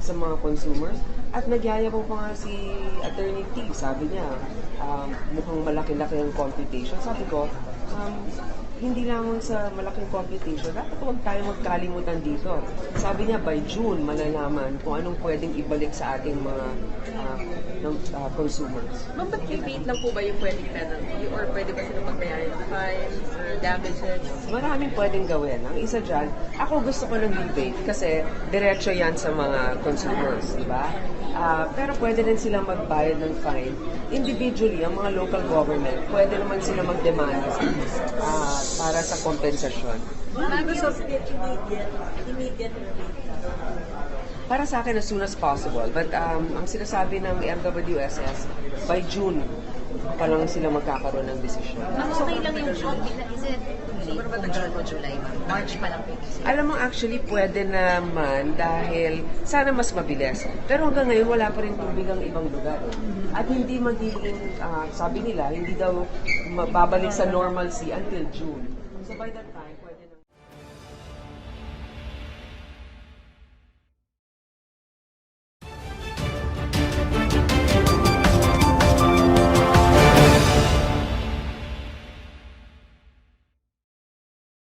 sa mga consumers. At nagyayabang pa nga si Attorney T. Sabi niya, mukhang malaki-laki ang computation. Sabi ko, hindi lamang sa malaking computation, dapat huwag tayo magkalimutan dito. Sabi niya, by June, malalaman kung anong pwedeng ibalik sa ating mga consumers. Ma'am, ba't rebate lang po ba yung pwedeng penalty? Or pwede ba sila magbayad ng fines or damages? Maraming pwedeng gawin. Ang isa dyan, ako gusto ko ng rebate kasi diretso yan sa mga consumers, di ba? Pero pwede din silang magbayad ng fine. Individually, ang mga local government, pwede naman sila magdemanda para sa kompensasyon. Immediate Para sa akin, as soon as possible. But ang sinasabi ng MWSS, by June pa lang sila magkakaroon ng desisyon. Okay lang yung June, is it late kung June o July, ma'am? March pa lang pwede. Alam mo, actually, pwede naman dahil sana mas mabilis. Pero hanggang ngayon, wala pa rin tubig ang ibang lugar. At hindi magiging, sabi nila, hindi daw babalik sa normalcy until June. So by that time,